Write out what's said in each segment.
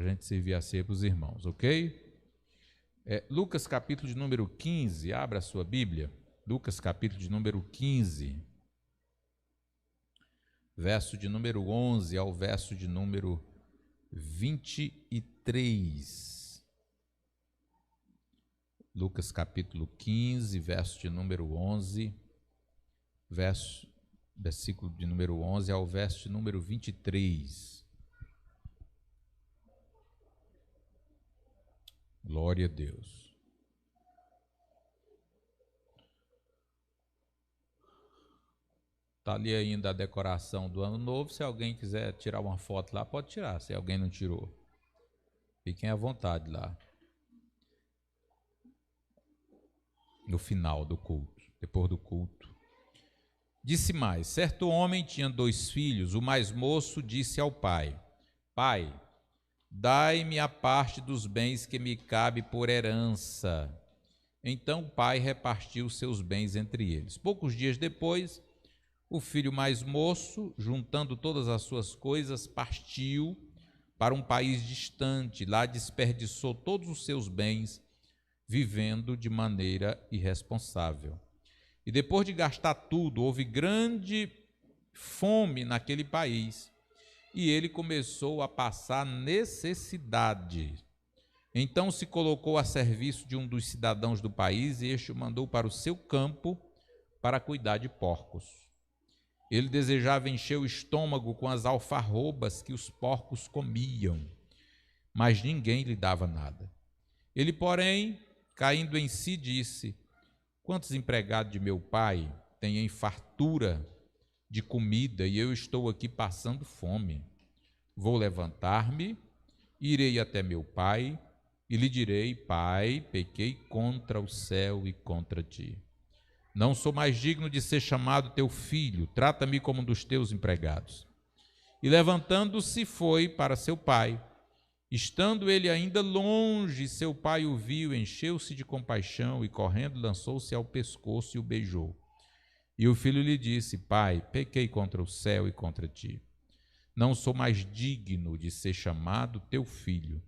para a gente servir a ceia para os irmãos, ok? Lucas capítulo de número 15, abra a sua Bíblia. Lucas capítulo de número 15, verso de número 11 ao verso de número 23. Lucas capítulo 15, verso de número 11, versículo de número 11 ao verso de número 23. Glória a Deus. Está ali ainda a decoração do ano novo. Se alguém quiser tirar uma foto lá, pode tirar. Se alguém não tirou, fiquem à vontade lá. No final do culto, depois do culto. Disse mais: certo homem tinha 2 filhos. O mais moço disse ao pai: Pai, dai-me a parte dos bens que me cabe por herança. Então o pai repartiu seus bens entre eles. Poucos dias depois, o filho mais moço, juntando todas as suas coisas, partiu para um país distante. Lá desperdiçou todos os seus bens, vivendo de maneira irresponsável. E depois de gastar tudo, houve grande fome naquele país, e ele começou a passar necessidade. Então se colocou a serviço de um dos cidadãos do país, e este o mandou para o seu campo para cuidar de porcos. Ele desejava encher o estômago com as alfarrobas que os porcos comiam, mas ninguém lhe dava nada. Ele, porém, caindo em si, disse: quantos empregados de meu pai têm em fartura de comida e eu estou aqui passando fome? Vou levantar-me, irei até meu pai e lhe direi: Pai, pequei contra o céu e contra ti. Não sou mais digno de ser chamado teu filho, trata-me como um dos teus empregados. E levantando-se foi para seu pai. Estando ele ainda longe, seu pai o viu, encheu-se de compaixão e, correndo, lançou-se ao pescoço e o beijou. E o filho lhe disse: Pai, pequei contra o céu e contra ti. Não sou mais digno de ser chamado teu filho.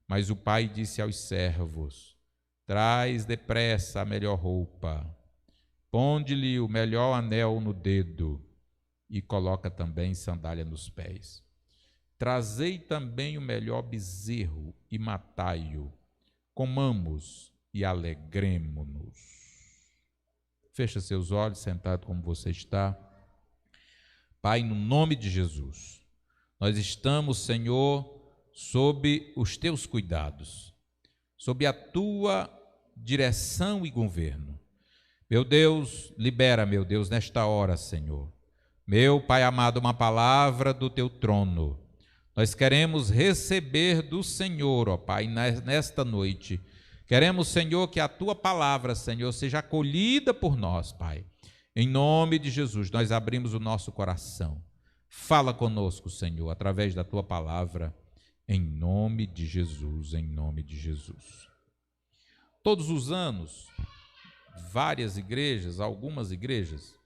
Mas o pai disse aos servos: traz depressa a melhor roupa, ponde-lhe o melhor anel no dedo e coloca também sandália nos pés. Trazei também o melhor bezerro e matai-o. Comamos e alegremo-nos. Fecha seus olhos, sentado como você está. Pai, no nome de Jesus, nós estamos, Senhor, sob os teus cuidados, sob a tua direção e governo. Meu Deus, libera, meu Deus, nesta hora, Senhor. Meu Pai amado, uma palavra do teu trono. Nós queremos receber do Senhor, ó Pai, nesta noite. Queremos, Senhor, que a tua palavra, Senhor, seja acolhida por nós, Pai. Em nome de Jesus, nós abrimos o nosso coração. Fala conosco, Senhor, através da tua palavra, em nome de Jesus, em nome de Jesus. Todos os anos, várias igrejas, algumas igrejas,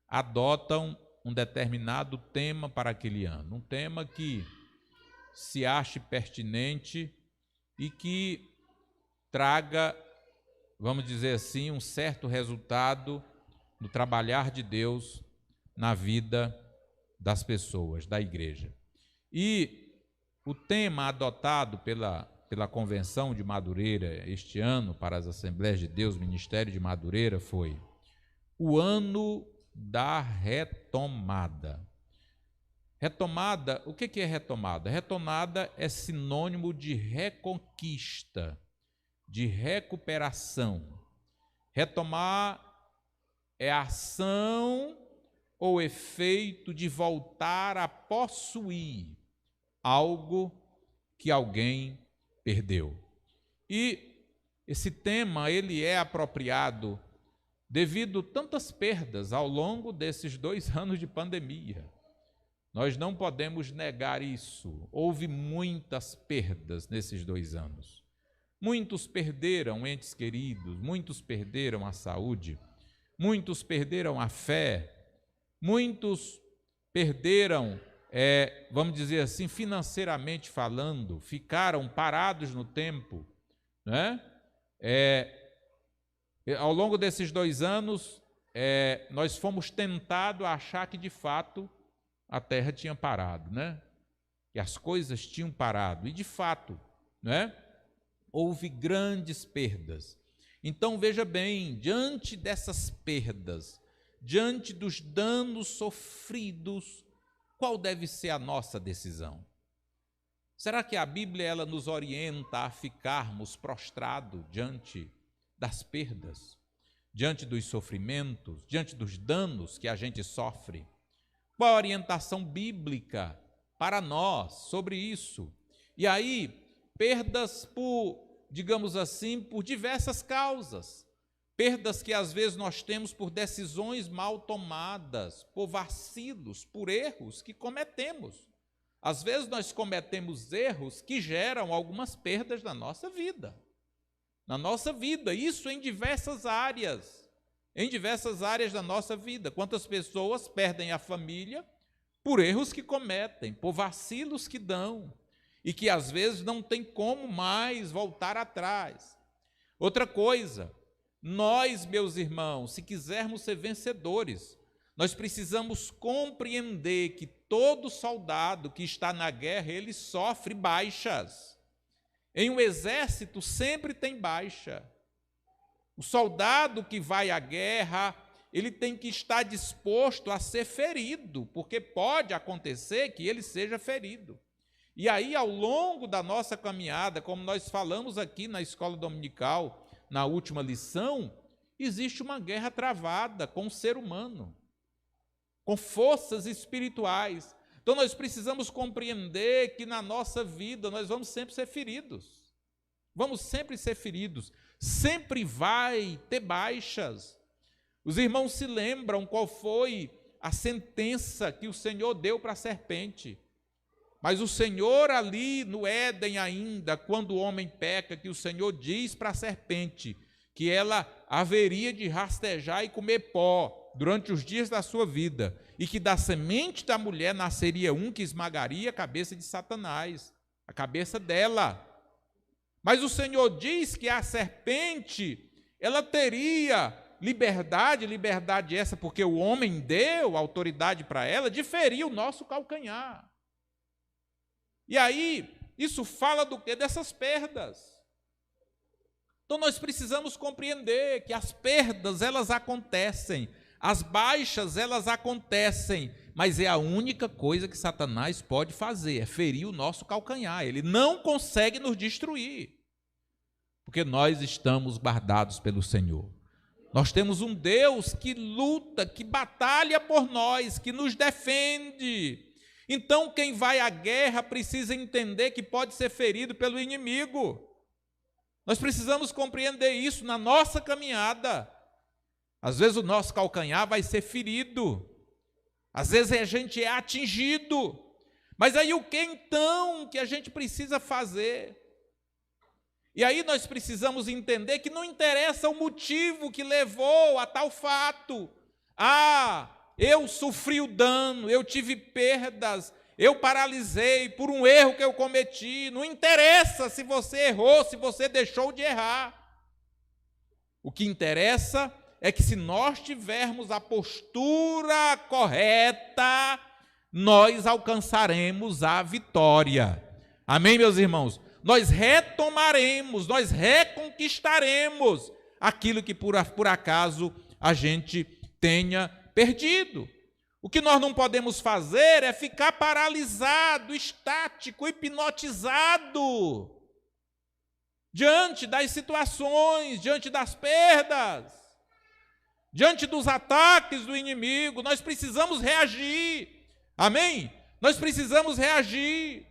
adotam um determinado tema para aquele ano. Um tema que se ache pertinente e que traga, vamos dizer assim, um certo resultado no trabalhar de Deus na vida das pessoas, da igreja. E o tema adotado pela Convenção de Madureira este ano para as Assembleias de Deus, Ministério de Madureira, foi o ano da retomada. Retomada, o que é retomada? Retomada é sinônimo de reconquista, de recuperação. Retomar é a ação ou efeito de voltar a possuir algo que alguém perdeu. E esse tema, ele é apropriado devido a tantas perdas ao longo desses 2 anos de pandemia. Nós não podemos negar isso. Houve muitas perdas nesses 2 anos. Muitos perderam entes queridos, muitos perderam a saúde, muitos perderam a fé, muitos perderam vamos dizer assim, financeiramente falando, ficaram parados no tempo, né? Ao longo desses 2 anos, nós fomos tentados a achar que, de fato, a terra tinha parado, né? Que as coisas tinham parado. E, de fato, né? Houve grandes perdas. Então, veja bem, diante dessas perdas, diante dos danos sofridos, qual deve ser a nossa decisão? Será que a Bíblia ela nos orienta a ficarmos prostrados diante das perdas, diante dos sofrimentos, diante dos danos que a gente sofre? Qual a orientação bíblica para nós sobre isso? E aí, perdas por, digamos assim, por diversas causas. Perdas que às vezes nós temos por decisões mal tomadas, por vacilos, por erros que cometemos. Às vezes nós cometemos erros que geram algumas perdas na nossa vida. Na nossa vida, isso em diversas áreas da nossa vida. Quantas pessoas perdem a família por erros que cometem, por vacilos que dão, e que às vezes não tem como mais voltar atrás. Outra coisa, nós, meus irmãos, se quisermos ser vencedores, nós precisamos compreender que todo soldado que está na guerra, ele sofre baixas. Em um exército sempre tem baixa. O soldado que vai à guerra, ele tem que estar disposto a ser ferido, porque pode acontecer que ele seja ferido. E aí, ao longo da nossa caminhada, como nós falamos aqui na escola dominical, na última lição, existe uma guerra travada com o ser humano, com forças espirituais. Então, nós precisamos compreender que na nossa vida nós vamos sempre ser feridos. Vamos sempre ser feridos. Sempre vai ter baixas. Os irmãos se lembram qual foi a sentença que o Senhor deu para a serpente. Mas o Senhor ali no Éden ainda, quando o homem peca, que o Senhor diz para a serpente que ela haveria de rastejar e comer pó durante os dias da sua vida, e que da semente da mulher nasceria um que esmagaria a cabeça de Satanás, a cabeça dela. Mas o Senhor diz que a serpente, ela teria liberdade essa, porque o homem deu autoridade para ela, de ferir o nosso calcanhar. E aí, isso fala do quê? Dessas perdas. Então nós precisamos compreender que as perdas, elas acontecem, as baixas, elas acontecem, mas é a única coisa que Satanás pode fazer, é ferir o nosso calcanhar. Ele não consegue nos destruir, porque nós estamos guardados pelo Senhor. Nós temos um Deus que luta, que batalha por nós, que nos defende. Então, quem vai à guerra precisa entender que pode ser ferido pelo inimigo. Nós precisamos compreender isso na nossa caminhada. Às vezes o nosso calcanhar vai ser ferido. Às vezes a gente é atingido. Mas aí o que então que a gente precisa fazer? E aí nós precisamos entender que não interessa o motivo que levou a tal fato. Eu sofri o dano, eu tive perdas, eu paralisei por um erro que eu cometi. Não interessa se você errou, se você deixou de errar. O que interessa é que se nós tivermos a postura correta, nós alcançaremos a vitória. Amém, meus irmãos? Nós retomaremos, nós reconquistaremos aquilo que por acaso a gente tenha perdido. O que nós não podemos fazer é ficar paralisado, estático, hipnotizado diante das situações, diante das perdas, diante dos ataques do inimigo. Nós precisamos reagir. Amém? Nós precisamos reagir.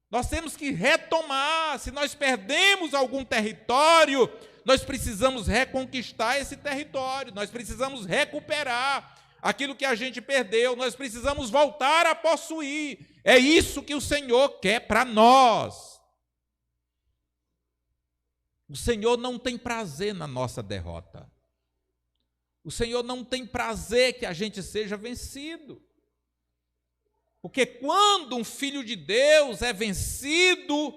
Nós temos que retomar. Se nós perdemos algum território, nós precisamos reconquistar esse território. Nós precisamos recuperar aquilo que a gente perdeu. Nós precisamos voltar a possuir. É isso que o Senhor quer para nós. O Senhor não tem prazer na nossa derrota. O Senhor não tem prazer que a gente seja vencido. Porque quando um filho de Deus é vencido,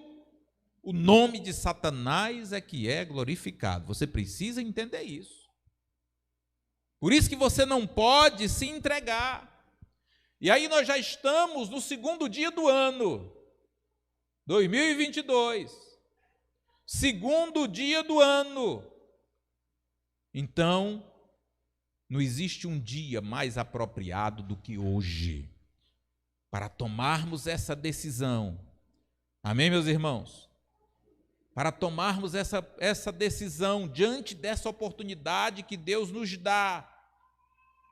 o nome de Satanás é que é glorificado. Você precisa entender isso. Por isso que você não pode se entregar. E aí nós já estamos no segundo dia do ano, 2022. Segundo dia do ano. Então, não existe um dia mais apropriado do que hoje para tomarmos essa decisão. Amém, meus irmãos? Para tomarmos essa decisão diante dessa oportunidade que Deus nos dá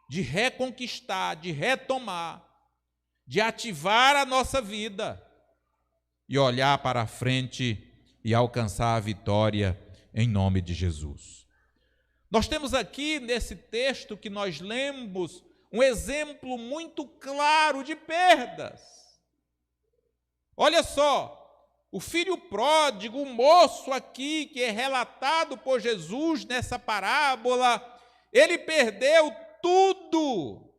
de reconquistar, de retomar, de ativar a nossa vida e olhar para a frente e alcançar a vitória em nome de Jesus. Nós temos aqui nesse texto que nós lemos um exemplo muito claro de perdas. Olha só, o filho pródigo, o moço aqui que é relatado por Jesus nessa parábola, ele perdeu tudo.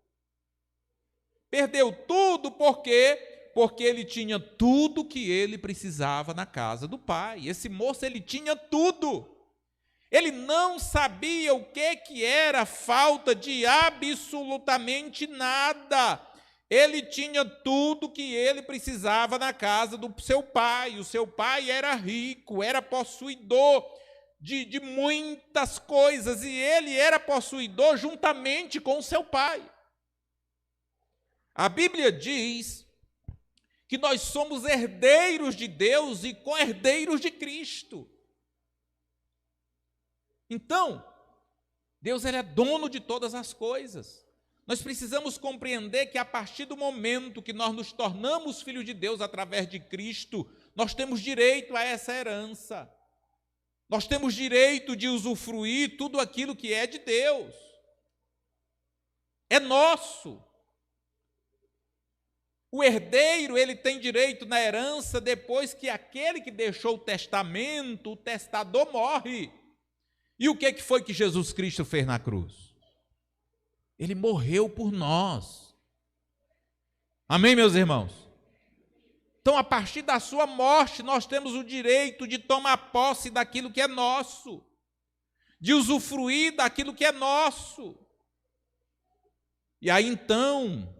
Perdeu tudo por quê? Porque ele tinha tudo que ele precisava na casa do pai. Esse moço, ele tinha tudo. Ele não sabia o que era falta de absolutamente nada. Ele tinha tudo que ele precisava na casa do seu pai. O seu pai era rico, era possuidor de muitas coisas, e ele era possuidor juntamente com o seu pai. A Bíblia diz que nós somos herdeiros de Deus e co-herdeiros de Cristo. Então, Deus, ele é dono de todas as coisas. Nós precisamos compreender que a partir do momento que nós nos tornamos filhos de Deus através de Cristo, nós temos direito a essa herança. Nós temos direito de usufruir tudo aquilo que é de Deus. É nosso. O herdeiro, ele tem direito na herança depois que aquele que deixou o testamento, o testador, morre. E o que foi que Jesus Cristo fez na cruz? Ele morreu por nós. Amém, meus irmãos? Então, a partir da sua morte, nós temos o direito de tomar posse daquilo que é nosso, de usufruir daquilo que é nosso. E aí, então,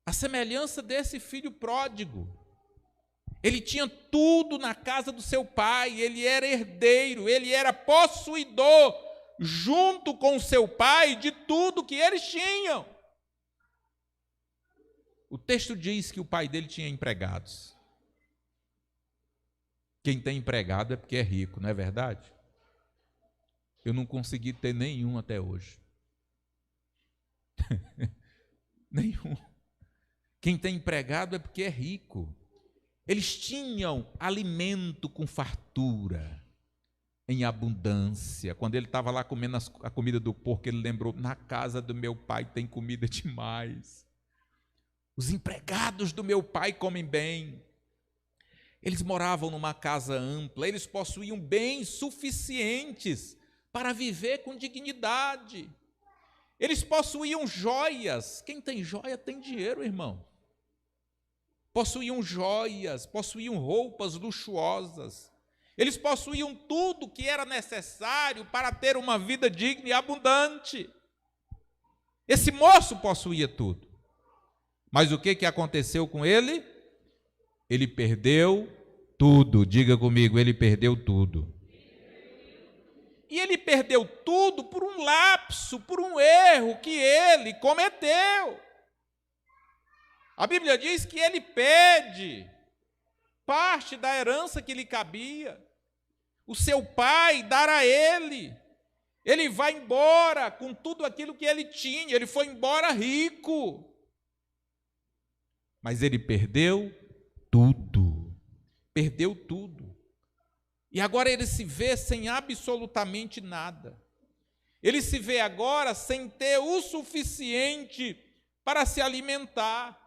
a semelhança desse filho pródigo, ele tinha tudo na casa do seu pai, ele era herdeiro, ele era possuidor, junto com o seu pai, de tudo que eles tinham. O texto diz que o pai dele tinha empregados. Quem tem empregado é porque é rico, não é verdade? Eu não consegui ter nenhum até hoje. Nenhum. Quem tem empregado é porque é rico. Eles tinham alimento com fartura, em abundância. Quando ele estava lá comendo a comida do porco, ele lembrou: na casa do meu pai tem comida demais. Os empregados do meu pai comem bem. Eles moravam numa casa ampla, eles possuíam bens suficientes para viver com dignidade. Eles possuíam joias. Quem tem joia tem dinheiro, irmão. Possuíam joias, possuíam roupas luxuosas. Eles possuíam tudo que era necessário para ter uma vida digna e abundante. Esse moço possuía tudo. Mas o que aconteceu com ele? Ele perdeu tudo. Diga comigo, ele perdeu tudo. E ele perdeu tudo por um lapso, por um erro que ele cometeu. A Bíblia diz que ele pede parte da herança que lhe cabia. O seu pai dará a ele. Ele vai embora com tudo aquilo que ele tinha. Ele foi embora rico. Mas ele perdeu tudo. Perdeu tudo. E agora ele se vê sem absolutamente nada. Ele se vê agora sem ter o suficiente para se alimentar.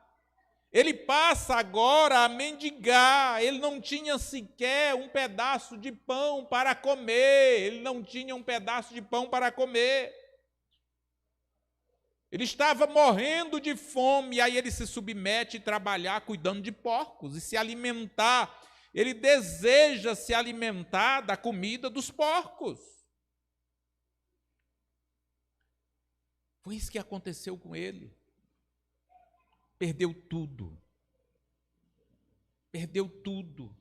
Ele passa agora a mendigar. Ele não tinha sequer um pedaço de pão para comer. Ele não tinha um pedaço de pão para comer. Ele estava morrendo de fome, e aí ele se submete a trabalhar cuidando de porcos e se alimentar. Ele deseja se alimentar da comida dos porcos. Foi isso que aconteceu com ele. Perdeu tudo. Perdeu tudo.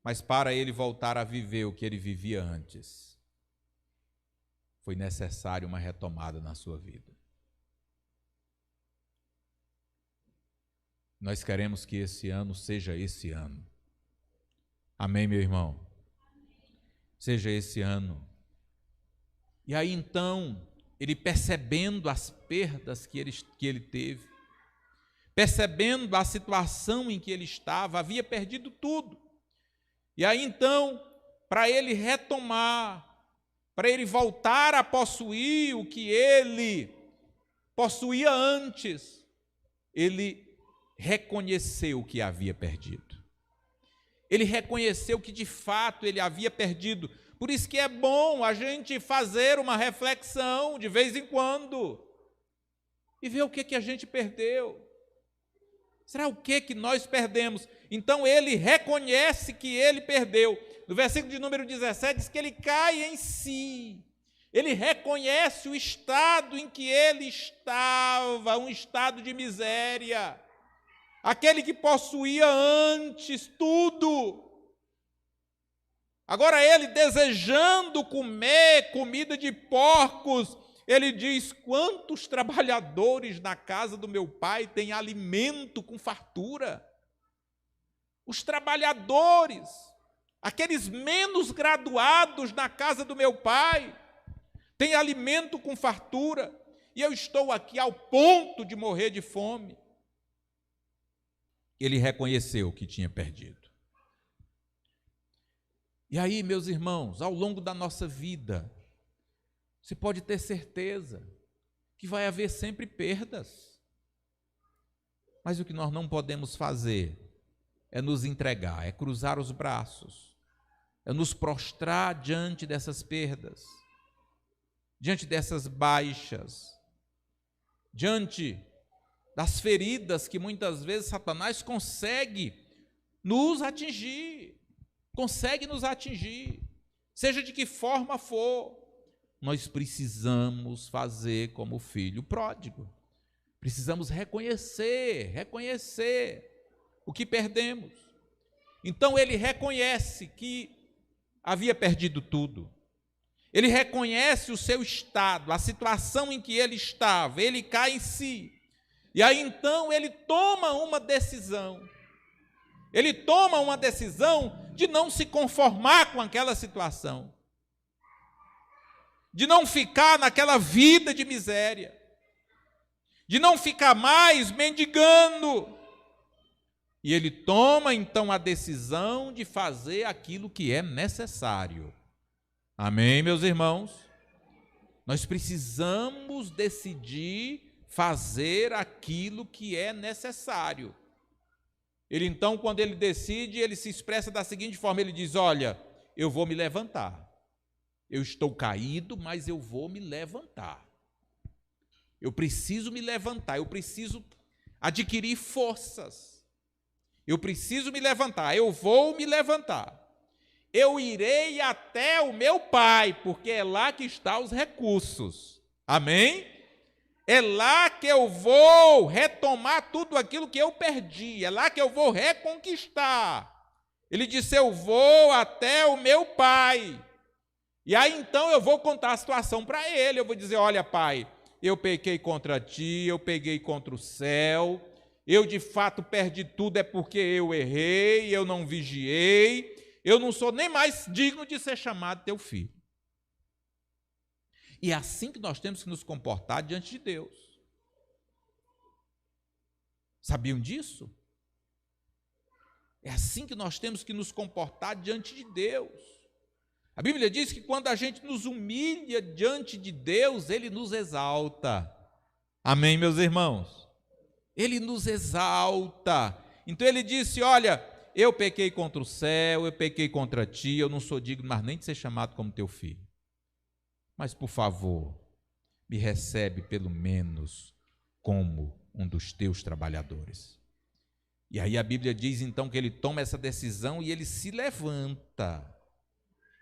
Mas para ele voltar a viver o que ele vivia antes, foi necessário uma retomada na sua vida. Nós queremos que esse ano seja esse ano. Amém, meu irmão? Seja esse ano. E aí então, ele percebendo as perdas que ele teve, percebendo a situação em que ele estava, havia perdido tudo. E aí então, para ele retomar, para ele voltar a possuir o que ele possuía antes, ele reconheceu o que havia perdido. Ele reconheceu que de fato ele havia perdido. Por isso que é bom a gente fazer uma reflexão de vez em quando e ver o que a gente perdeu. Será o que nós perdemos? Então ele reconhece que ele perdeu. No versículo de número 17 diz que ele cai em si. Ele reconhece o estado em que ele estava, um estado de miséria. Aquele que possuía antes tudo. Agora ele, desejando comer comida de porcos, ele diz: quantos trabalhadores na casa do meu pai têm alimento com fartura? Os trabalhadores, aqueles menos graduados na casa do meu pai, têm alimento com fartura, e eu estou aqui ao ponto de morrer de fome. Ele reconheceu que tinha perdido. E aí, meus irmãos, ao longo da nossa vida, você pode ter certeza que vai haver sempre perdas. Mas o que nós não podemos fazer é nos entregar, é cruzar os braços, é nos prostrar diante dessas perdas, diante dessas baixas, diante das feridas que muitas vezes Satanás consegue nos atingir, seja de que forma for. Nós precisamos fazer como o filho pródigo, precisamos reconhecer o que perdemos. Então ele reconhece que havia perdido tudo, ele reconhece o seu estado, a situação em que ele estava, ele cai em si. E aí então ele toma uma decisão. Ele toma uma decisão de não se conformar com aquela situação, de não ficar naquela vida de miséria, de não ficar mais mendigando. E ele toma então a decisão de fazer aquilo que é necessário. Amém, meus irmãos? Nós precisamos decidir fazer aquilo que é necessário. Ele então, quando ele decide, ele se expressa da seguinte forma, ele diz: olha, eu vou me levantar. Eu estou caído, mas eu vou me levantar. Eu preciso me levantar, eu preciso adquirir forças. Eu preciso me levantar, eu vou me levantar. Eu irei até o meu pai, porque é lá que estão os recursos. Amém? É lá que eu vou retomar tudo aquilo que eu perdi, é lá que eu vou reconquistar. Ele disse: eu vou até o meu pai. E aí então eu vou contar a situação para ele, eu vou dizer: olha, pai, eu pequei contra ti, eu peguei contra o céu, eu de fato perdi tudo, é porque eu errei, eu não vigiei, eu não sou nem mais digno de ser chamado teu filho. E é assim que nós temos que nos comportar diante de Deus. Sabiam disso? É assim que nós temos que nos comportar diante de Deus. A Bíblia diz que quando a gente nos humilha diante de Deus, Ele nos exalta. Amém, meus irmãos? Ele nos exalta. Então Ele disse: olha, eu pequei contra o céu, eu pequei contra ti, eu não sou digno mais nem de ser chamado como teu filho. Mas, por favor, me recebe pelo menos como um dos teus trabalhadores. E aí a Bíblia diz então que ele toma essa decisão e ele se levanta.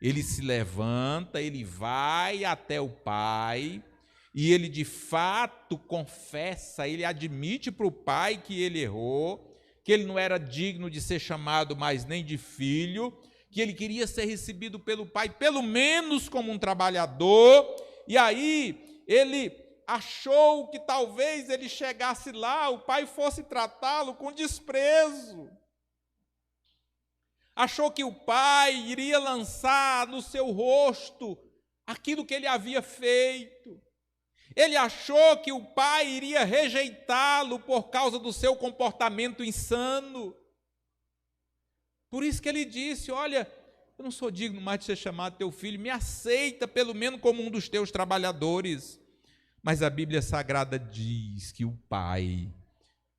Ele se levanta, ele vai até o pai e ele de fato confessa, ele admite para o pai que ele errou, que ele não era digno de ser chamado mais nem de filho, que ele queria ser recebido pelo pai pelo menos como um trabalhador. E aí ele achou que talvez ele chegasse lá, o pai fosse tratá-lo com desprezo. Achou que o pai iria lançar no seu rosto aquilo que ele havia feito. Ele achou que o pai iria rejeitá-lo por causa do seu comportamento insano. Por isso que ele disse: olha, eu não sou digno mais de ser chamado teu filho, me aceita pelo menos como um dos teus trabalhadores. Mas a Bíblia Sagrada diz que o pai,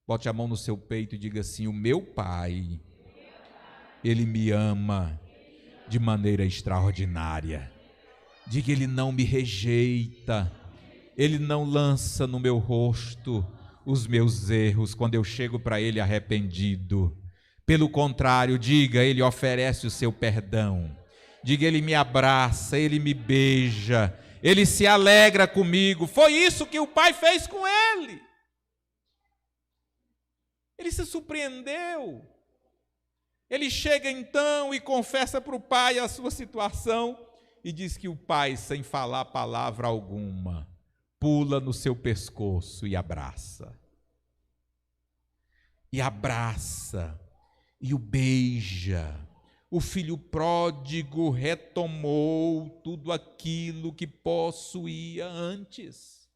bote a mão no seu peito e diga assim: o meu pai, ele me ama de maneira extraordinária. Diga, ele não me rejeita, ele não lança no meu rosto os meus erros quando eu chego para ele arrependido. Pelo contrário, diga, ele oferece o seu perdão. Diga, ele me abraça, ele me beija, ele se alegra comigo. Foi isso que o pai fez com ele. Ele se surpreendeu. Ele chega então e confessa para o pai a sua situação e diz que o pai, sem falar palavra alguma, pula no seu pescoço e abraça. E abraça, e o beija. O filho pródigo retomou tudo aquilo que possuía antes.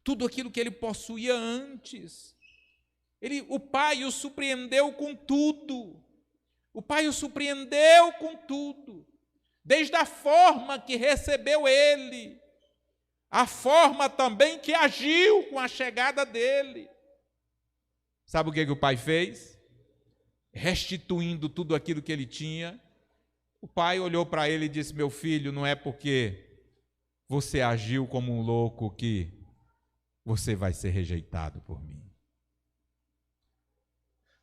Tudo aquilo que ele possuía antes. O pai o surpreendeu com tudo. O pai o surpreendeu com tudo. Desde a forma que recebeu ele, a forma também que agiu com a chegada dele. Sabe o que o pai fez? Restituindo tudo aquilo que ele tinha, o pai olhou para ele e disse: meu filho, não é porque você agiu como um louco que você vai ser rejeitado por mim.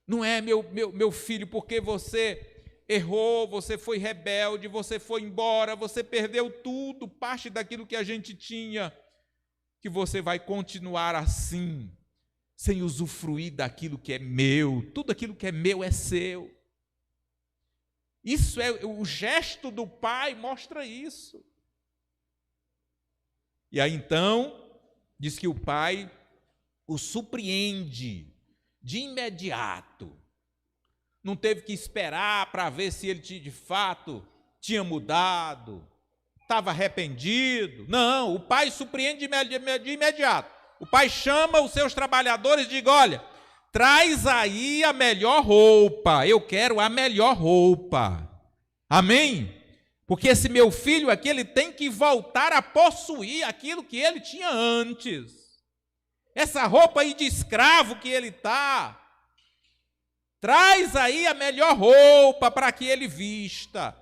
Não é, meu filho, porque você errou, você foi rebelde, você foi embora, você perdeu tudo, parte daquilo que a gente tinha, que você vai continuar assim, sem usufruir daquilo que é meu. Tudo aquilo que é meu é seu. Isso é o gesto do pai, mostra isso. E aí então diz que o pai o surpreende de imediato. Não teve que esperar para ver se ele de fato tinha mudado, estava arrependido. Não, o pai surpreende de imediato. O pai chama os seus trabalhadores e diz: olha, traz aí a melhor roupa, eu quero a melhor roupa. Amém? Porque esse meu filho aqui, ele tem que voltar a possuir aquilo que ele tinha antes. Essa roupa aí de escravo que ele está, traz aí a melhor roupa para que ele vista.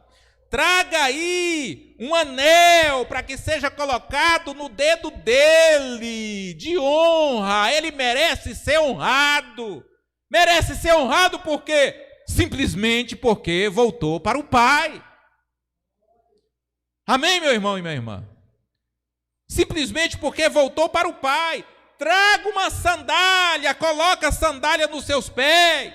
Traga aí um anel para que seja colocado no dedo dele, de honra. Ele merece ser honrado. Merece ser honrado por quê? Simplesmente porque voltou para o pai. Amém, meu irmão e minha irmã? Simplesmente porque voltou para o pai. Traga uma sandália, coloca a sandália nos seus pés.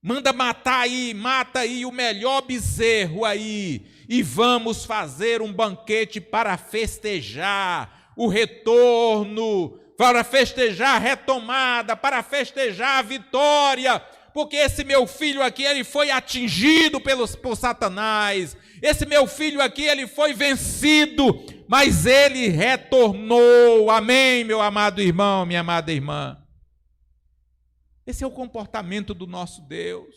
Manda mata aí o melhor bezerro aí, e vamos fazer um banquete para festejar o retorno, para festejar a retomada, para festejar a vitória, porque esse meu filho aqui, ele foi atingido por Satanás, esse meu filho aqui, ele foi vencido, mas ele retornou. Amém, meu amado irmão, minha amada irmã? Esse é o comportamento do nosso Deus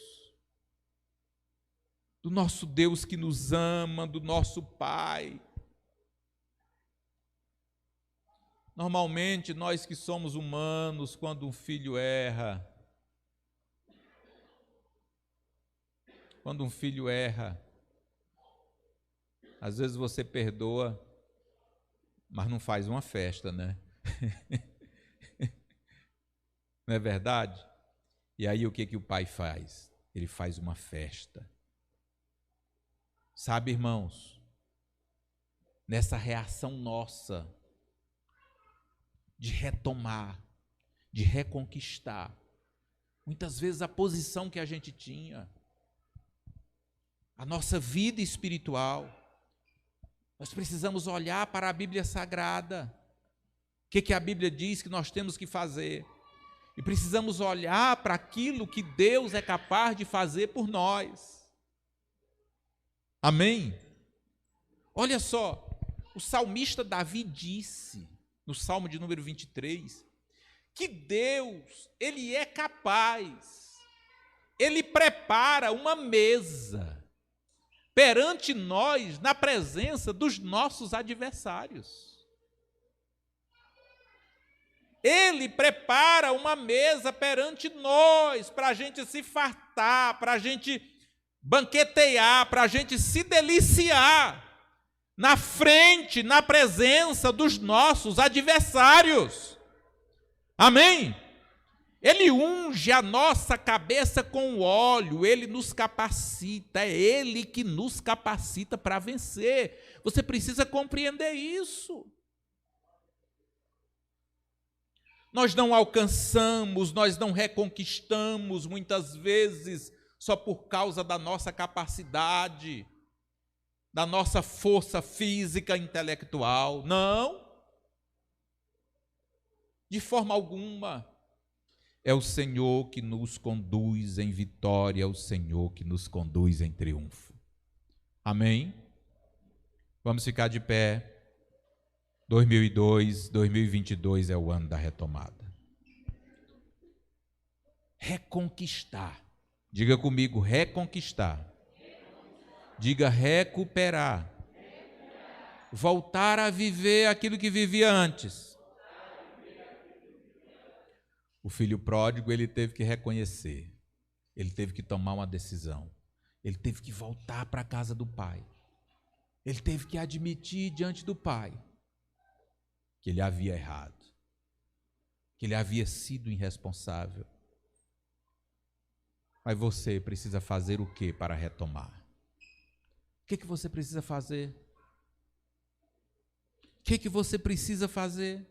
que nos ama, do nosso Pai. Normalmente, nós que somos humanos, quando um filho erra, às vezes você perdoa, mas não faz uma festa, né? Não é verdade? E aí o que o pai faz? Ele faz uma festa. Sabe, irmãos, nessa reação nossa de retomar, de reconquistar, muitas vezes a posição que a gente tinha, a nossa vida espiritual, nós precisamos olhar para a Bíblia Sagrada. O que a Bíblia diz que nós temos que fazer? E precisamos olhar para aquilo que Deus é capaz de fazer por nós. Amém? Olha só, o salmista Davi disse, no Salmo de número 23, que Deus, Ele é capaz, Ele prepara uma mesa perante nós, na presença dos nossos adversários. Ele prepara uma mesa perante nós, para a gente se fartar, para a gente banquetear, para a gente se deliciar, na frente, na presença dos nossos adversários. Amém? Ele unge a nossa cabeça com óleo, Ele nos capacita, é Ele que nos capacita para vencer. Você precisa compreender isso. Nós não alcançamos, nós não reconquistamos, muitas vezes, só por causa da nossa capacidade, da nossa força física, intelectual. Não. De forma alguma. É o Senhor que nos conduz em vitória, é o Senhor que nos conduz em triunfo. Amém? Vamos ficar de pé. 2022 é o ano da retomada. Reconquistar. Diga comigo, reconquistar. Diga recuperar. Voltar a viver aquilo que vivia antes. O filho pródigo, ele teve que reconhecer, ele teve que tomar uma decisão, ele teve que voltar para a casa do pai, ele teve que admitir diante do pai que ele havia errado, que ele havia sido irresponsável. Mas você precisa fazer o que para retomar? O que você precisa fazer? O que você precisa fazer?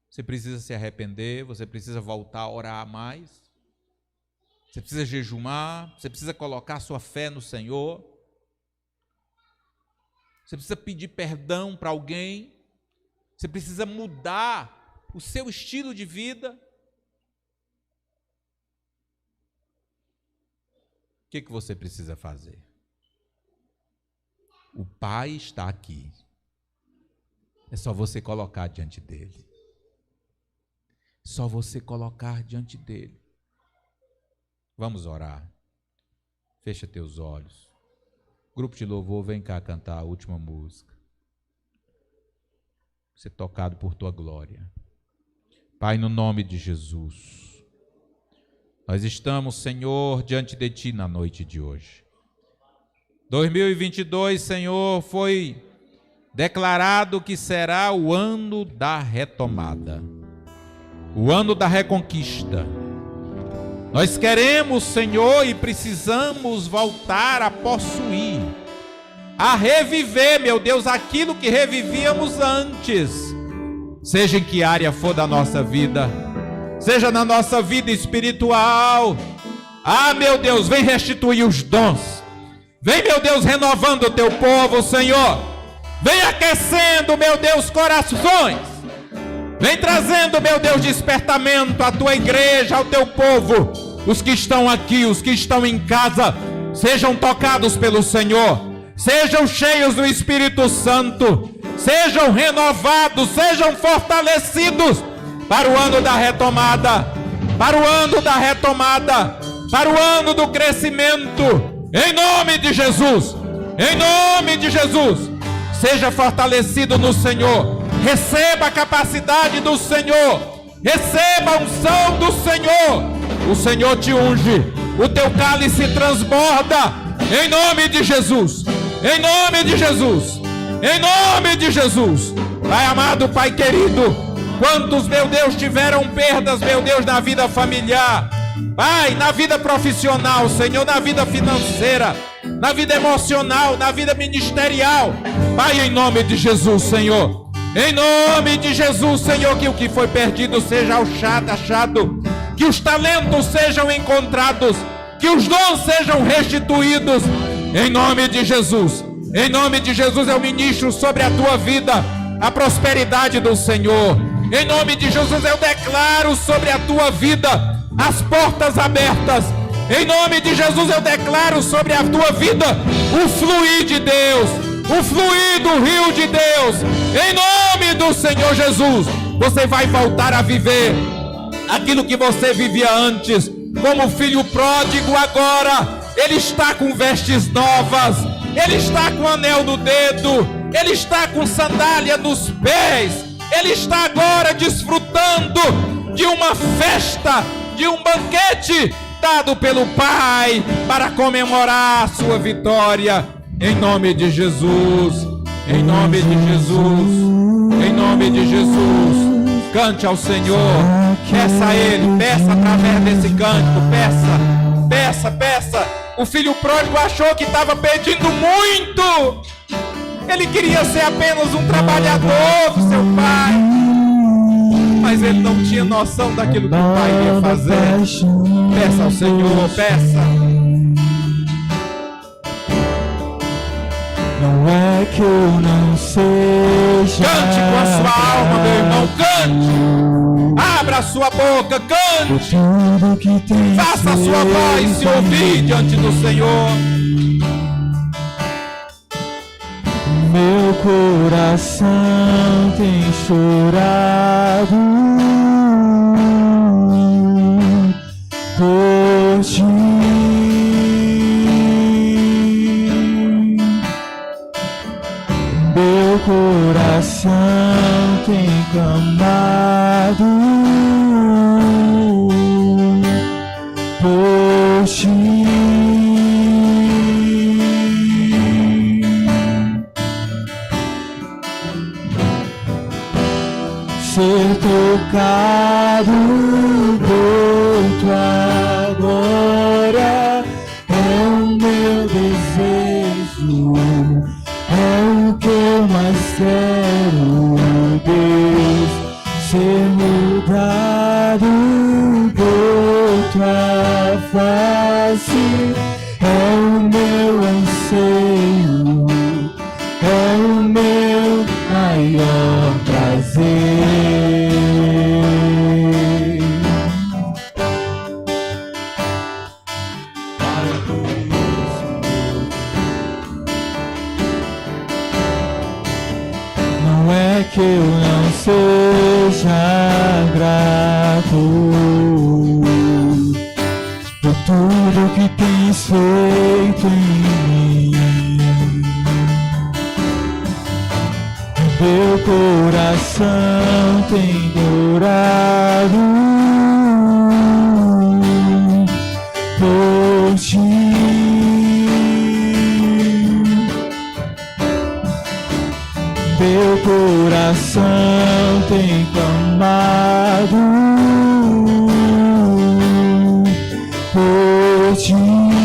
Você precisa se arrepender, você precisa voltar a orar mais, você precisa jejumar, você precisa colocar sua fé no Senhor, você precisa pedir perdão para alguém, você precisa mudar o seu estilo de vida. O que você precisa fazer? O Pai está aqui, é só você colocar diante dele. Só você colocar diante dele. Vamos orar. Fecha teus olhos. Grupo de louvor, vem cá cantar a última música. Ser tocado por tua glória. Pai, no nome de Jesus, nós estamos, Senhor, diante de ti na noite de hoje. 2022, Senhor, foi declarado que será o ano da retomada. O ano da reconquista. Nós queremos, Senhor, e precisamos voltar a possuir, a reviver, meu Deus, aquilo que revivíamos antes, seja em que área for da nossa vida, seja na nossa vida espiritual. Ah, meu Deus, vem restituir os dons, vem, meu Deus, renovando o teu povo, Senhor, vem aquecendo, meu Deus, corações. Vem trazendo, meu Deus, despertamento à tua igreja, ao teu povo. Os que estão aqui, os que estão em casa, sejam tocados pelo Senhor, sejam cheios do Espírito Santo, sejam renovados, sejam fortalecidos para o ano da retomada, para o ano da retomada, para o ano do crescimento. Em nome de Jesus, em nome de Jesus, seja fortalecido no Senhor. Receba a capacidade do Senhor, receba a unção do Senhor. O Senhor te unge, o teu cálice transborda, em nome de Jesus, em nome de Jesus, Em nome de Jesus. Pai amado, Pai querido, quantos, meu Deus, tiveram perdas, meu Deus, na vida familiar, Pai, na vida profissional, Senhor, na vida financeira, na vida emocional, na vida ministerial. Pai, em nome de Jesus, Senhor. Em nome de Jesus, Senhor, que o que foi perdido seja achado, que os talentos sejam encontrados, que os dons sejam restituídos. Em nome de Jesus. Em nome de Jesus, eu ministro sobre a tua vida a prosperidade do Senhor. Em nome de Jesus, eu declaro sobre a tua vida as portas abertas. Em nome de Jesus, eu declaro sobre a tua vida o fluir de Deus, o fluir do rio de Deus. Em nome do Senhor Jesus, você vai voltar a viver aquilo que você vivia antes. Como filho pródigo agora, ele está com vestes novas, ele está com anel no dedo, ele está com sandália nos pés, ele está agora desfrutando de uma festa, de um banquete dado pelo Pai para comemorar a sua vitória. Em nome de Jesus, em nome de Jesus, em nome de Jesus. Cante ao Senhor, peça a Ele, peça através desse cântico, peça. O filho pródigo achou que estava pedindo muito. Ele queria ser apenas um trabalhador do seu pai, mas ele não tinha noção daquilo que o pai ia fazer. Peça ao Senhor, peça. Não é que eu não seja. Cante com a sua alma, meu irmão, cante. Abra a sua boca, cante. Faça a sua voz se ouvir diante do Senhor. Meu coração tem chorado por ti. Meu coração tem clamado por ti. Ser tocado por tua glória é o meu desejo, é o que eu mais quero, Deus. Ser mudado por tua face é o meu anseio, é o meu maior prazer. Não é que eu não seja grato por tudo que tens feito em mim. Meu coração tem orado por ti. Meu coração tem clamado por ti.